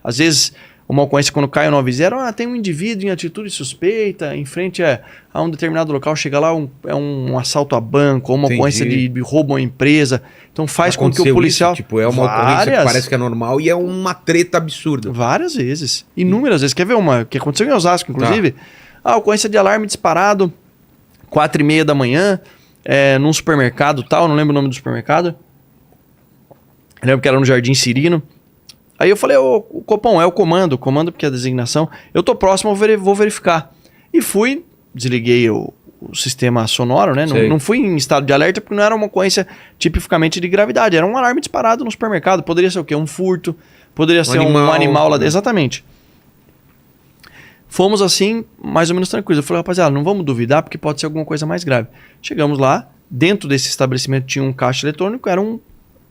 Às vezes, uma ocorrência quando cai o 90, tem um indivíduo em atitude suspeita, em frente a um determinado local, chega lá, é um assalto a banco, ou uma ocorrência de roubo a uma empresa. Então faz com que o policial... Isso? Tipo, é uma ocorrência que parece que é normal e é uma treta absurda. Várias vezes. Inúmeras vezes. Quer ver uma que aconteceu em Osasco, inclusive? Ocorrência de alarme disparado, 4h30 da manhã, num supermercado tal, não lembro o nome do supermercado. Eu lembro que era no Jardim Cirino. Aí eu falei, ô Copom, é o comando porque é a designação. Eu tô próximo, vou verificar. E fui, desliguei o sistema sonoro, né? Não fui em estado de alerta porque não era uma ocorrência tipicamente de gravidade. Era um alarme disparado no supermercado. Poderia ser o quê? Um furto. Poderia ser um animal lá dentro. Exatamente. Fomos assim, mais ou menos tranquilos. Eu falei, rapaziada, não vamos duvidar porque pode ser alguma coisa mais grave. Chegamos lá, dentro desse estabelecimento tinha um caixa eletrônico, era um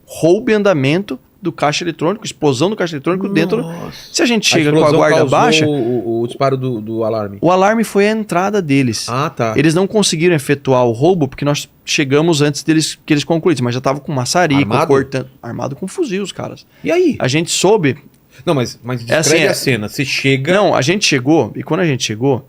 roubo em andamento do caixa eletrônico, explosão do caixa eletrônico dentro. Se a gente chega com a guarda baixa... O disparo do alarme. O alarme foi a entrada deles. Ah, tá. Eles não conseguiram efetuar o roubo porque nós chegamos antes deles que eles concluíssem, mas já estavam com maçarico, cortando... Armado com fuzil, os caras. E aí? A gente soube... Não, mas descreve a cena. Você chega... Não, a gente chegou, e quando a gente chegou,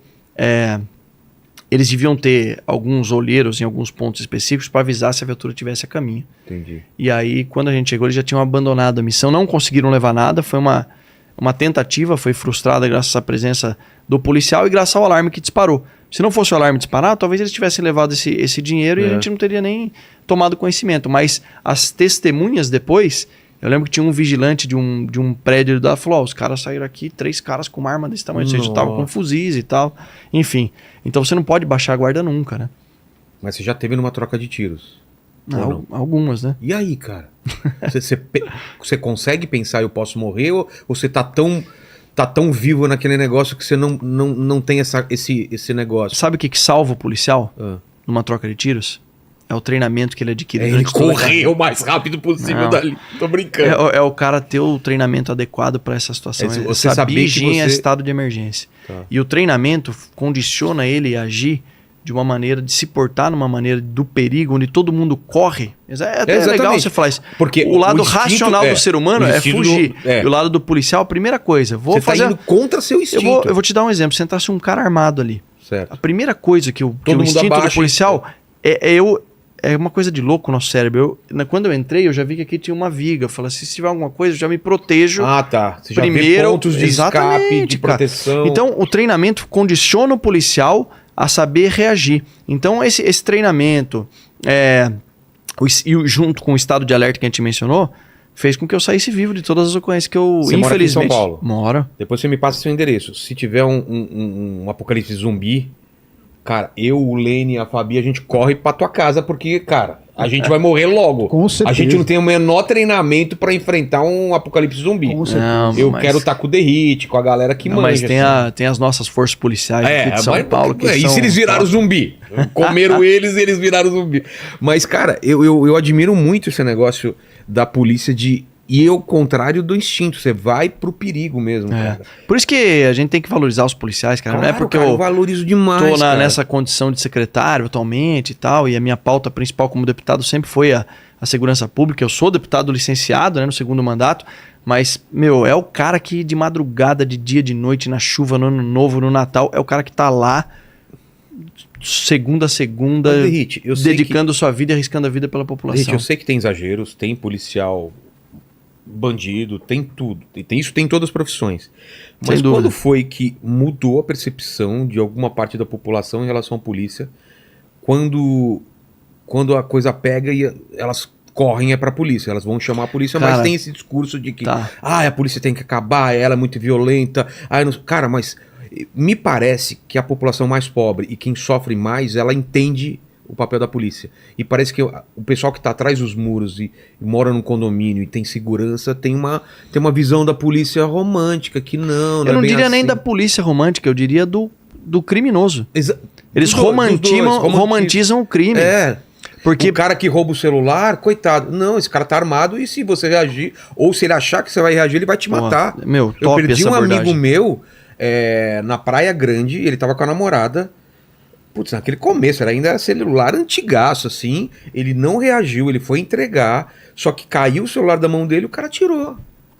eles deviam ter alguns olheiros em alguns pontos específicos para avisar se a viatura estivesse a caminho. Entendi. E aí, quando a gente chegou, eles já tinham abandonado a missão, não conseguiram levar nada, foi uma tentativa, foi frustrada graças à presença do policial e graças ao alarme que disparou. Se não fosse o alarme disparar, talvez eles tivessem levado esse dinheiro e a gente não teria nem tomado conhecimento. Mas as testemunhas depois... Eu lembro que tinha um vigilante de um prédio da falou, os caras saíram aqui, 3 caras com uma arma desse tamanho, vocês estavam com fuzis e tal. Enfim, então você não pode baixar a guarda nunca, né? Mas você já teve numa troca de tiros? Não, algumas, né? E aí, cara? Você consegue pensar, eu posso morrer? Ou você tá tão vivo naquele negócio que você não tem esse negócio? Sabe o que salva o policial numa troca de tiros? É o treinamento que ele adquire. Ele correr o mais rápido possível dali. Tô brincando. É o cara ter o treinamento adequado para essa situação. Você sabia que você... é estado de emergência. Tá. E o treinamento condiciona ele a agir de uma maneira, de se portar numa maneira do perigo, onde todo mundo corre. É até legal você falar isso. Porque o lado racional do ser humano é fugir. E o lado do policial, a primeira coisa... Você tá indo contra seu instinto. Eu vou te dar um exemplo. Se entrasse um cara armado ali. Certo. A primeira coisa que o instinto do policial é uma coisa de louco o nosso cérebro. Quando eu entrei, eu já vi que aqui tinha uma viga. Eu falei, se tiver alguma coisa, eu já me protejo. Ah, tá. Você primeiro, já vê pontos de escape, de proteção. Então, o treinamento condiciona o policial a saber reagir. Então, esse treinamento, junto com o estado de alerta que a gente mencionou, fez com que eu saísse vivo de todas as ocorrências que eu, você infelizmente... mora aqui em São Paulo? Moro. Depois você me passa seu endereço. Se tiver um apocalipse zumbi... Cara, eu, o Lene e a Fabi, a gente corre pra tua casa porque, cara, a gente vai morrer logo. Com certeza. A gente não tem o menor treinamento pra enfrentar um apocalipse zumbi. Com certeza. Eu quero estar com o The com a galera que manja. Mas tem as nossas forças policiais aqui de São Paulo que e se eles viraram zumbi? Comeram eles viraram zumbi. Mas, cara, eu admiro muito esse negócio da polícia E é o contrário do instinto, você vai pro perigo mesmo, cara. Por isso que a gente tem que valorizar os policiais, cara. Claro, não é porque eu valorizo demais, tô nessa condição de secretário atualmente e tal, e a minha pauta principal como deputado sempre foi a segurança pública. Eu sou deputado licenciado, né, no 2º mandato, mas, é o cara que de madrugada, de dia, de noite, na chuva, no Ano Novo, no Natal, é o cara que tá lá segunda a segunda, dedicando sua vida e arriscando a vida pela população. Eu sei que tem exageros, tem policial... bandido, tem tudo. Isso tem em todas as profissões. Mas quando foi que mudou a percepção de alguma parte da população em relação à polícia? Quando a coisa pega e elas correm pra polícia, elas vão chamar a polícia, cara, mas tem esse discurso de que a polícia tem que acabar, ela é muito violenta. Cara, mas me parece que a população mais pobre e quem sofre mais, ela entende o papel da polícia. E parece que o pessoal que está atrás dos muros e mora num condomínio e tem segurança tem uma visão da polícia romântica, que não eu não é diria assim. Nem da polícia romântica, eu diria do criminoso. Eles romantizam o crime. Porque o cara que rouba o celular, coitado. Não, esse cara tá armado e se você reagir, ou se ele achar que você vai reagir, ele vai te matar. Eu perdi um amigo meu na Praia Grande, ele tava com a namorada. Putz, naquele começo, ainda era celular antigaço, assim. Ele não reagiu, ele foi entregar. Só que caiu o celular da mão dele e o cara tirou.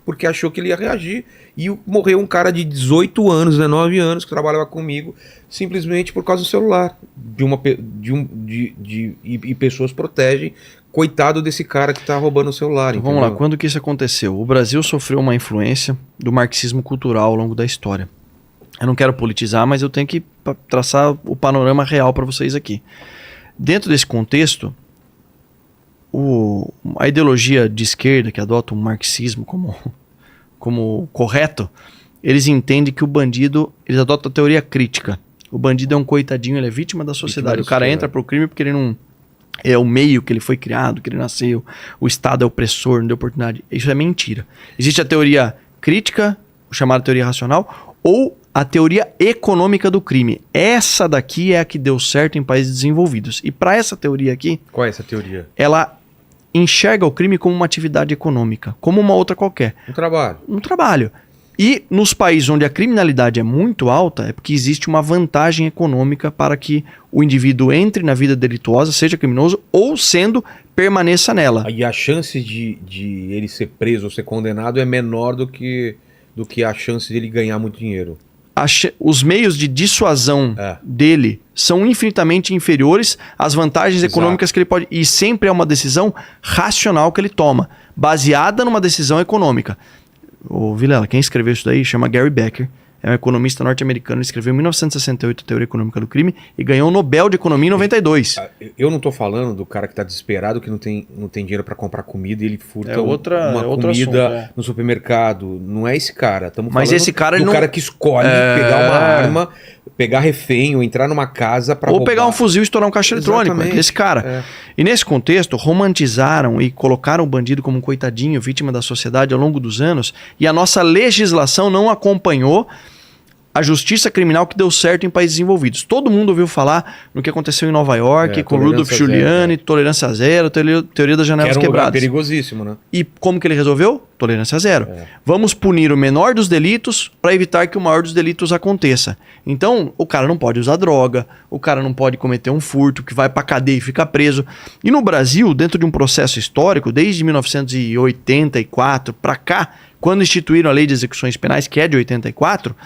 porque achou que ele ia reagir. E morreu um cara de 18 anos, 19 anos, que trabalhava comigo, simplesmente por causa do celular. E pessoas protegem. Coitado desse cara que tá roubando o celular. Então, vamos lá, quando que isso aconteceu? O Brasil sofreu uma influência do marxismo cultural ao longo da história. Eu não quero politizar, mas eu tenho que traçar o panorama real para vocês aqui. Dentro desse contexto, a ideologia de esquerda que adota o marxismo como correto, eles entendem que o bandido, eles adotam a teoria crítica. O bandido é um coitadinho, ele é vítima da sociedade. O cara entra pro crime porque ele não... É o meio que ele foi criado, que ele nasceu, o Estado é opressor, não deu oportunidade. Isso é mentira. Existe a teoria crítica, chamada teoria racional, ou a teoria econômica do crime. Essa daqui é a que deu certo em países desenvolvidos. E para essa teoria aqui... Qual é essa teoria? Ela enxerga o crime como uma atividade econômica, como uma outra qualquer. Um trabalho. Um trabalho. E nos países onde a criminalidade é muito alta, é porque existe uma vantagem econômica para que o indivíduo entre na vida delituosa, seja criminoso, ou sendo, permaneça nela. E a chance de ele ser preso ou ser condenado é menor do que a chance de ele ganhar muito dinheiro. Os meios de dissuasão dele são infinitamente inferiores às vantagens econômicas que ele pode... E sempre é uma decisão racional que ele toma, baseada numa decisão econômica. Ô Vilela, quem escreveu isso daí chama Gary Becker, é um economista norte-americano, ele escreveu em 1968 a Teoria Econômica do Crime e ganhou o Nobel de Economia em 92. Eu não tô falando do cara que tá desesperado, que não tem dinheiro para comprar comida e ele furta uma comida assunto, no supermercado. Não é esse cara. Mas esse cara, do cara que escolhe pegar uma arma, pegar refém ou entrar numa casa para roubar. Ou pegar um fuzil e estourar um caixa eletrônico. Esse cara. E nesse contexto, romantizaram e colocaram o bandido como um coitadinho, vítima da sociedade ao longo dos anos, e a nossa legislação não acompanhou a justiça criminal que deu certo em países desenvolvidos. Todo mundo ouviu falar no que aconteceu em Nova York, com Rudolph Giuliani, tolerância zero, teoria das janelas quebradas. Era um lugar perigosíssimo, né? E como que ele resolveu? Tolerância zero. Vamos punir o menor dos delitos para evitar que o maior dos delitos aconteça. Então, o cara não pode usar droga, o cara não pode cometer um furto que vai para cadeia e fica preso. E no Brasil, dentro de um processo histórico, desde 1984 para cá, quando instituíram a Lei de Execuções Penais, que é de 84,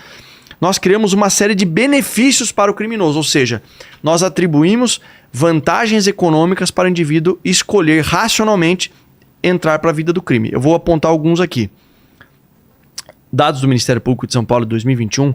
nós criamos uma série de benefícios para o criminoso, ou seja, nós atribuímos vantagens econômicas para o indivíduo escolher racionalmente entrar para a vida do crime. Eu vou apontar alguns aqui. Dados do Ministério Público de São Paulo de 2021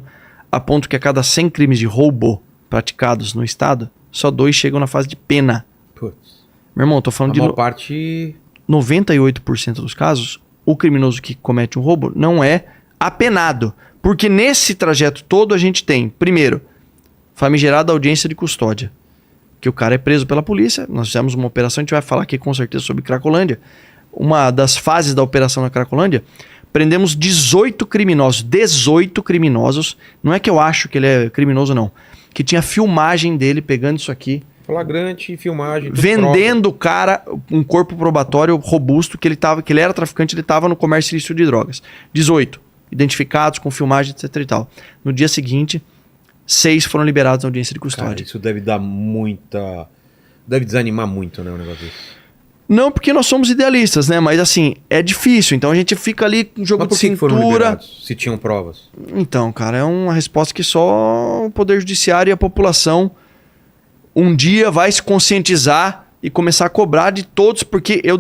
apontam que a cada 100 crimes de roubo praticados no estado, só 2 chegam na fase de pena. Putz. Meu irmão, tô falando de... A maior parte... 98% dos casos, o criminoso que comete um roubo não é apenado. Porque nesse trajeto todo a gente tem, primeiro, famigerada audiência de custódia. Que o cara é preso pela polícia. Nós fizemos uma operação, a gente vai falar aqui com certeza sobre Cracolândia. Uma das fases da operação na Cracolândia, prendemos 18 criminosos. 18 criminosos. Não é que eu acho que ele é criminoso, não. Que tinha filmagem dele pegando isso aqui. Flagrante, filmagem. Vendendo o cara um corpo probatório robusto, que ele era traficante, ele estava no comércio ilícito de drogas. 18. Identificados com filmagem, etc e tal. No dia seguinte, 6 foram liberados na audiência de custódia. Cara, isso deve dar muita... Deve desanimar muito, né, o negócio desse. Não, porque nós somos idealistas, né? Mas assim, é difícil. Então a gente fica ali com jogo de cintura. Foram liberados, se tinham provas? Então, cara, é uma resposta que só o Poder Judiciário e a população um dia vai se conscientizar e começar a cobrar de todos, porque eu